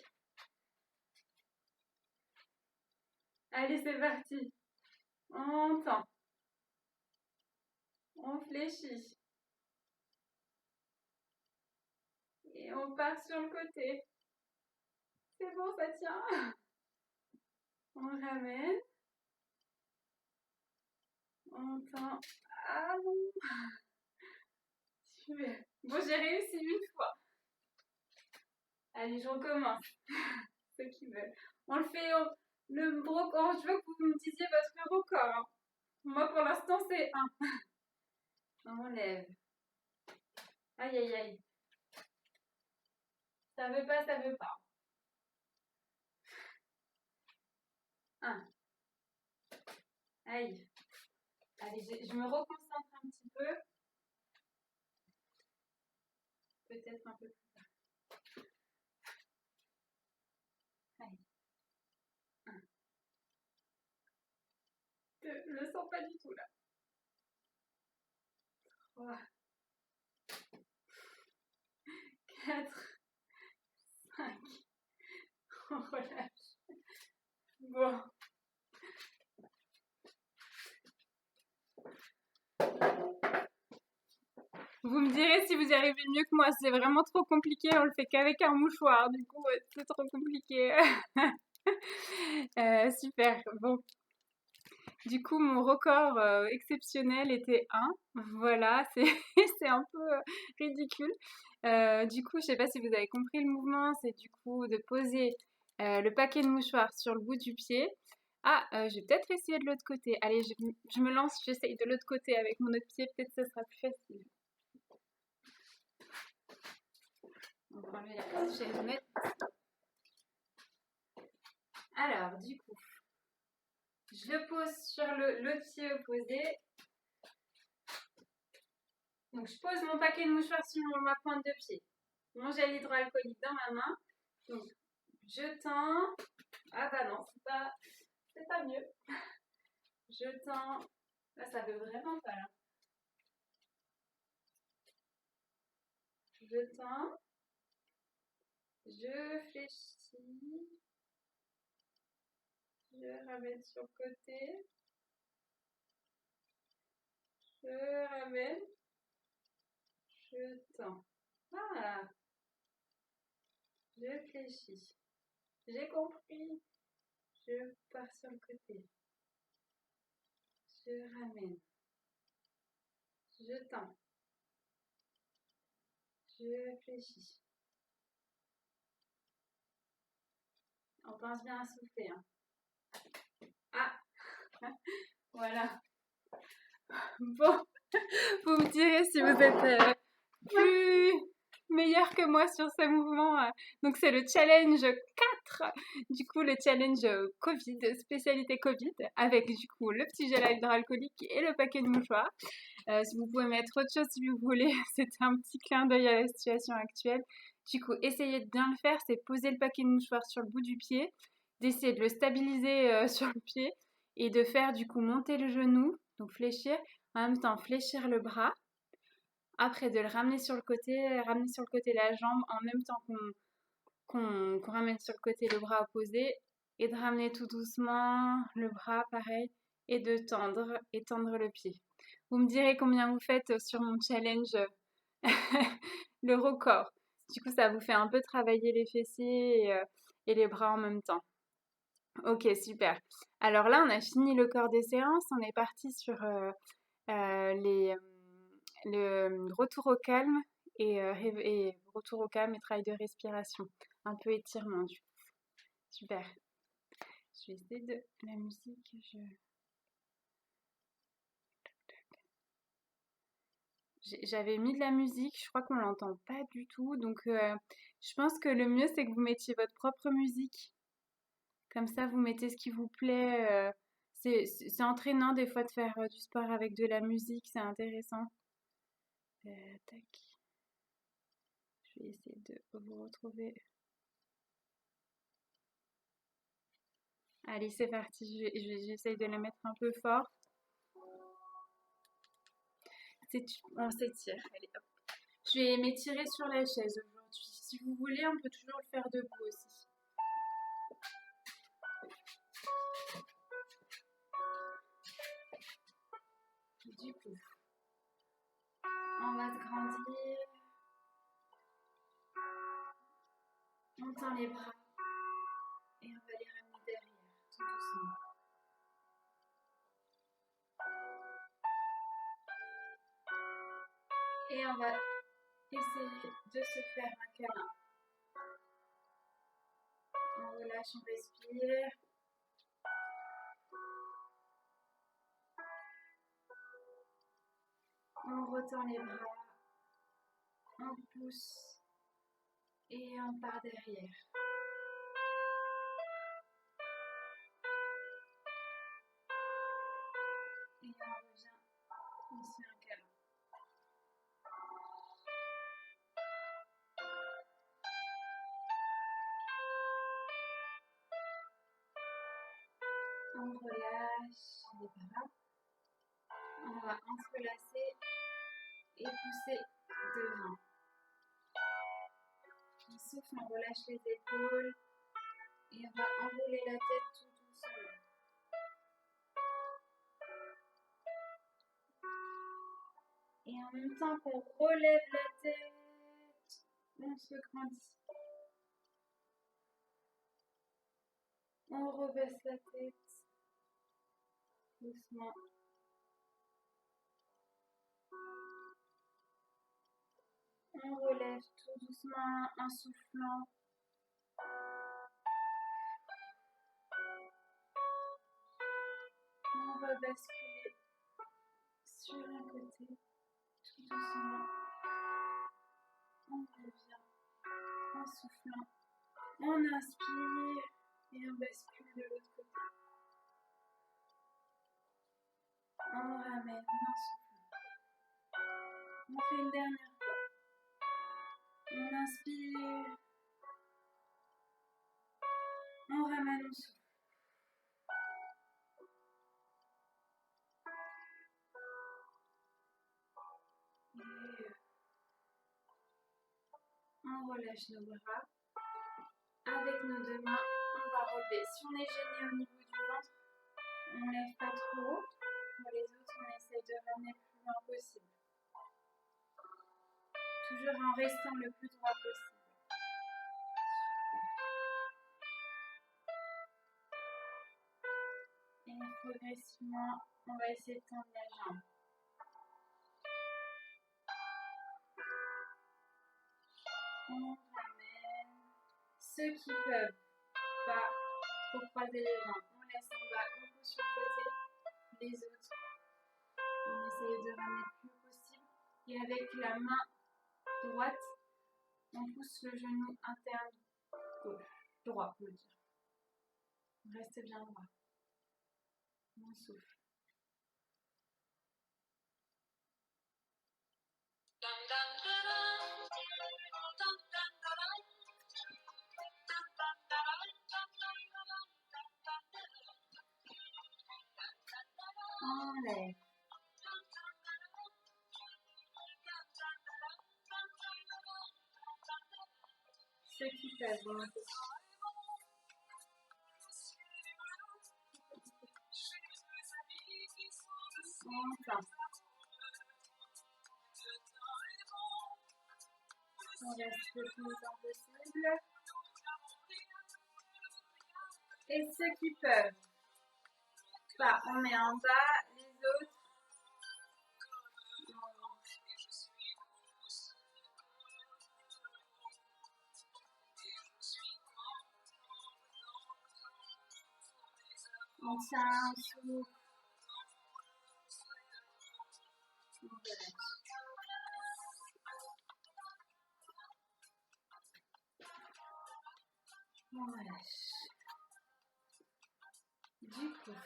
Allez, c'est parti. On On fléchit. Et on part sur le côté. C'est bon, ça tient. On ramène. On tend. Ah non. Super. Bon, j'ai réussi une fois. Allez, je recommence. Ceux qui veulent. On le fait le record. Je veux que vous me disiez votre record, hein. Moi, pour l'instant, c'est 1. On lève. Aïe, aïe, aïe. Ça veut pas, ça veut pas. 1. Aïe. Allez, je me reconcentre un petit peu. Peut-être un peu plus tard. Aïe. 1. 2. Je le sens pas du tout là. 3. 4. 5. On relâche. Bon. Vous me direz si vous y arrivez mieux que moi. C'est vraiment trop compliqué. On le fait qu'avec un mouchoir. Du coup, c'est trop compliqué. Super. Bon. Du coup, mon record exceptionnel était 1. Voilà, c'est un peu ridicule. Du coup, je sais pas si vous avez compris le mouvement. C'est du coup de poser le paquet de mouchoirs sur le bout du pied. Ah, je vais peut-être essayer de l'autre côté. Allez, je me lance, j'essaye de l'autre côté avec mon autre pied. Peut-être que ce sera plus facile. On va enlever la chaise. Alors, du coup, je le pose sur l'autre pied opposé. Donc, je pose mon paquet de mouchoirs sur ma pointe de pied. Mon gel hydroalcoolique dans ma main. Donc, je tends. Ah bah non, c'est pas mieux. Je tends. Là, ça veut vraiment pas là. Je tends. Je fléchis. Je ramène sur le côté. Je ramène. Je tends. Ah, je fléchis. J'ai compris. Je pars sur le côté. Je ramène. Je tends. Je fléchis. On pense bien à souffler, hein. Ah, voilà. Bon, vous me direz si vous êtes plus meilleur que moi sur ce mouvement. Donc c'est le challenge 4, du coup le challenge Covid, spécialité Covid, avec du coup le petit gel hydroalcoolique et le paquet de mouchoirs. Si vous pouvez mettre autre chose si vous voulez, c'était un petit clin d'œil à la situation actuelle. Du coup, essayez de bien le faire, c'est poser le paquet de mouchoirs sur le bout du pied, d'essayer de le stabiliser sur le pied et de faire du coup monter le genou, donc fléchir, en même temps fléchir le bras. Après, de le ramener sur le côté, ramener sur le côté la jambe en même temps qu'on ramène sur le côté le bras opposé et de ramener tout doucement le bras pareil et de tendre le pied. Vous me direz combien vous faites sur mon challenge le record. Du coup, ça vous fait un peu travailler les fessiers et les bras en même temps. Ok, super. Alors là, on a fini le corps des séances. On est parti sur le retour au calme et retour au calme et travail de respiration. Un peu étirement du coup. Super. Je vais essayer de la musique. J'avais mis de la musique, je crois qu'on l'entend pas du tout. Donc je pense que le mieux c'est que vous mettiez votre propre musique. Comme ça, vous mettez ce qui vous plaît. C'est entraînant des fois de faire du sport avec de la musique, c'est intéressant. Tac. Je vais essayer de vous retrouver. Allez, c'est parti. J'essaye de la mettre un peu fort. On s'étire. Allez, hop. Je vais m'étirer sur la chaise aujourd'hui. Si vous voulez, on peut toujours le faire debout aussi. Du coup, On va se grandir. On tend les bras. Et on va les ramener derrière, tout doucement. Et on va essayer de se faire un câlin. On relâche, on respire. On retend les bras. On pousse. Et on part derrière. Et on revient. On se fait un câlin. On relâche les bras. On va entrelacer et pousser devant. On souffle, on relâche les épaules et on va enrouler la tête tout doucement. Et en même temps qu'on relève la tête, on se grandit. On rebaisse la tête doucement. On relève tout doucement en soufflant. On va basculer sur un côté, tout doucement. On revient en soufflant. On inspire et on bascule de l'autre côté. On ramène en soufflant. On fait une dernière fois. On inspire. On ramène en soufflant. On relâche nos bras. Avec nos deux mains, on va relever. Si on est gêné au niveau du ventre, on ne lève pas trop haut. Pour les autres, on essaie de ramener le plus loin possible. Toujours en restant le plus droit possible. Et progressivement, on va essayer de tendre la jambe. On ramène. Ceux qui peuvent pas trop croiser les jambes, on laisse en bas, on pousse sur le côté. Les autres, on essaye de ramener le plus possible. Et avec la main droite, on pousse le genou interne gauche, droit, on peut dire. On reste bien droit. On souffle. Enlève. Ceux qui peuvent monter. Enfin. On reste le plus longtemps possible. Et ceux qui peuvent pas, on met en bas, les autres. On tient un souffle. On relâche. Du coup,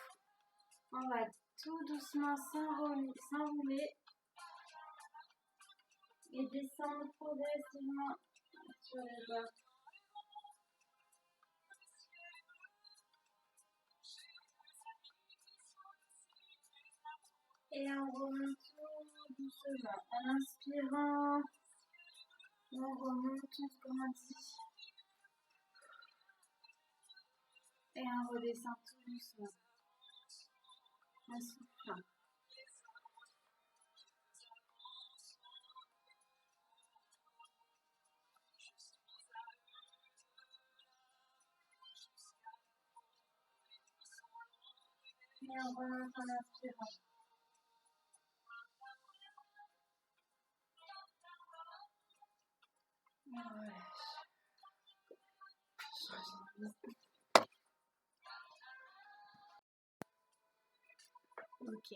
on va tout doucement s'enrouler et descendre progressivement sur les bords. Et on remonte tout doucement. En inspirant, on remonte, on se grandit. Et on redescend tout doucement. En soufflant. Et on remonte en inspirant. Et on relâche. Ok.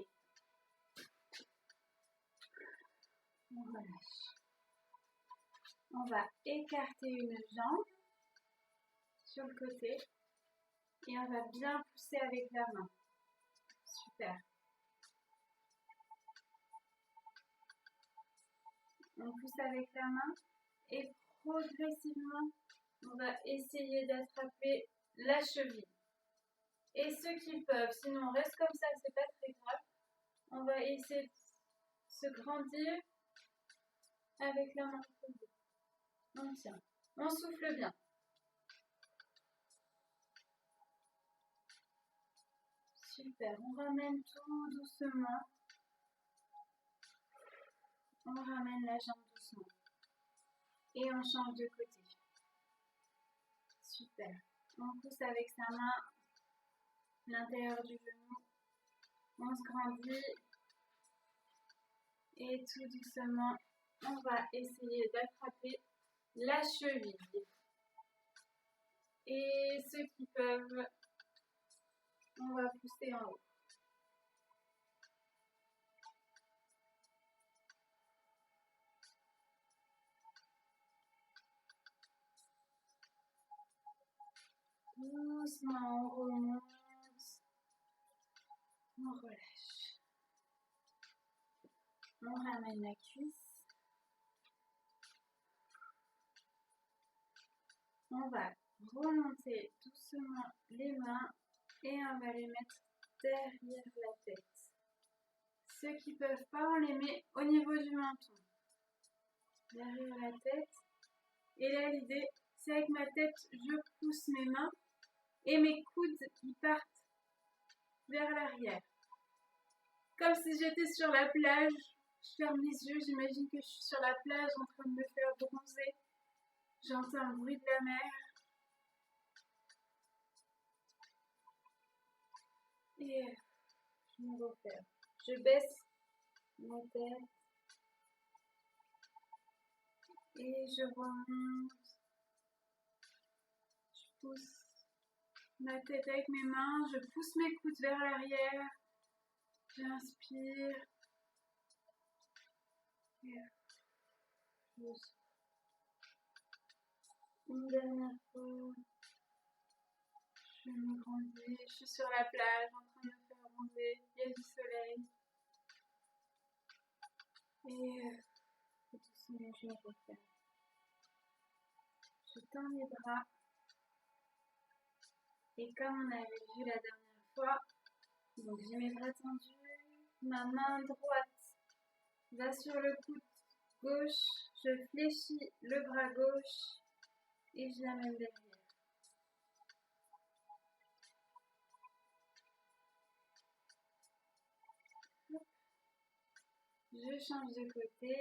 On relâche. On va écarter une jambe sur le côté et on va bien pousser avec la main. Super. On pousse avec la main et progressivement, on va essayer d'attraper la cheville. Et ceux qui peuvent, sinon on reste comme ça, c'est pas très grave. On va essayer de se grandir avec la main posée. On tient. On souffle bien. Super. On ramène tout doucement. On ramène la jambe doucement. Et on change de côté. Super. On pousse avec sa main l'intérieur du genou. On se grandit. Et tout doucement, on va essayer d'attraper la cheville. Et ceux qui peuvent, on va pousser en haut. Doucement, on remonte. On relâche. On ramène la cuisse. On va remonter doucement les mains et on va les mettre derrière la tête. Ceux qui ne peuvent pas, on les met au niveau du menton. Derrière la tête. Et là, l'idée, c'est avec ma tête, je pousse mes mains et mes coudes, ils partent vers l'arrière. Comme si j'étais sur la plage. Je ferme les yeux, j'imagine que je suis sur la plage en train de me faire bronzer. J'entends le bruit de la mer. Et je me referme. Je baisse ma tête. Et je remonte. Je pousse ma tête avec mes mains. Je pousse mes coudes vers l'arrière. J'inspire. Et une dernière fois. Je me grandis. Je suis sur la plage en train de me faire bronzer. Il y a du soleil. Et doucement, je me referme. Je tends les bras. Et comme on avait vu la dernière fois, donc j'ai mes bras tendus, ma main droite va sur le coude gauche, je fléchis le bras gauche et je l'amène derrière. Hop. Je change de côté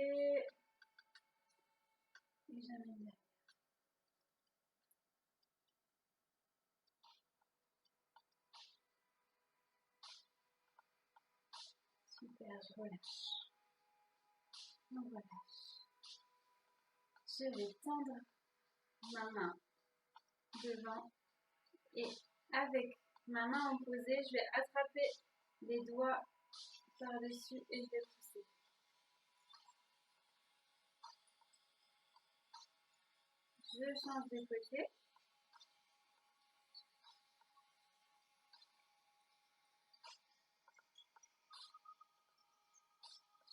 et j'amène derrière. Super, je relâche. On relâche. Je vais tendre ma main devant et avec ma main opposée, je vais attraper les doigts par-dessus et je vais pousser. Je change de côté.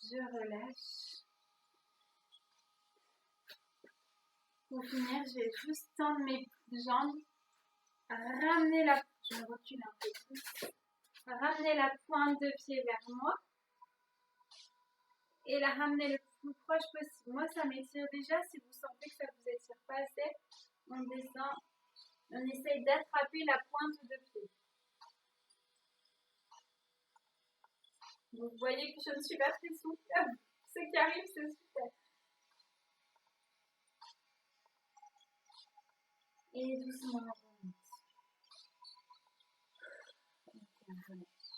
Je relâche. Pour finir, je vais juste tendre mes jambes, ramener la... Je me recule un peu plus. Ramener la pointe de pied vers moi et la ramener le plus proche possible. Moi, ça m'étire déjà. Si vous sentez que ça vous étire pas assez, on descend. On essaye d'attraper la pointe de pied. Vous voyez que je ne suis pas très souple. Ce qui arrive, c'est super. Et doucement, on remonte. On relâche.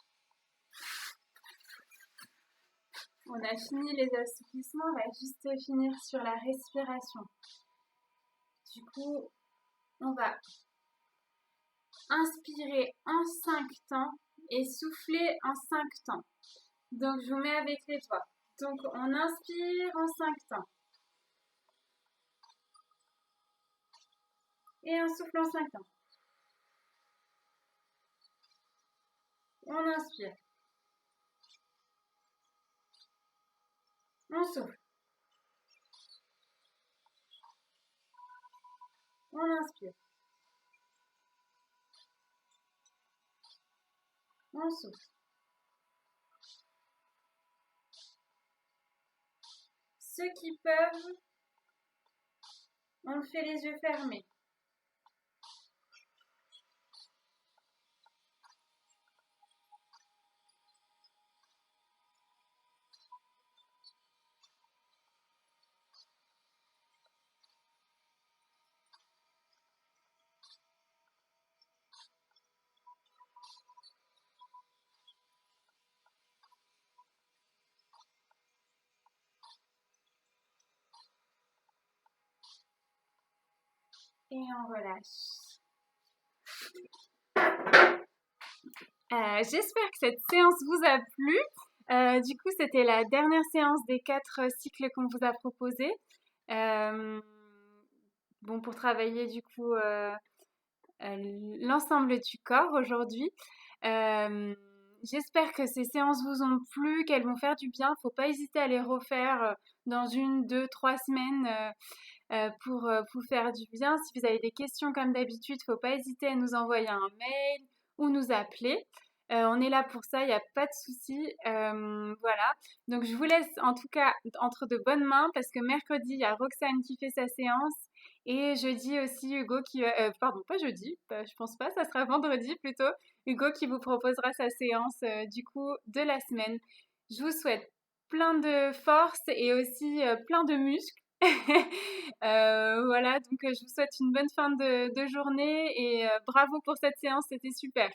On a fini les assouplissements, on va juste finir sur la respiration. Du coup, on va inspirer en 5 temps et souffler en 5 temps. Donc, je vous mets avec les doigts. Donc, on inspire en 5 temps. Et on souffle en 5 temps. On inspire. On souffle. On inspire. On souffle. Ceux qui peuvent, on fait les yeux fermés. Et on relâche. J'espère que cette séance vous a plu. Du coup, c'était la dernière séance des 4 cycles qu'on vous a proposés. Bon, pour travailler du coup l'ensemble du corps aujourd'hui. J'espère que ces séances vous ont plu, qu'elles vont faire du bien. Faut pas hésiter à les refaire dans 1, 2, 3 semaines pour vous faire du bien. Si vous avez des questions comme d'habitude, faut pas hésiter à nous envoyer un mail ou nous appeler. On est là pour ça, il n'y a pas de souci. Voilà. Donc je vous laisse en tout cas entre de bonnes mains parce que mercredi, il y a Roxane qui fait sa séance et jeudi aussi Hugo qui va... pardon, pas jeudi, je pense pas, ça sera vendredi plutôt. Hugo qui vous proposera sa séance du coup de la semaine. Je vous souhaite plein de force et aussi plein de muscles. Voilà, donc je vous souhaite une bonne fin de journée et bravo pour cette séance, c'était super.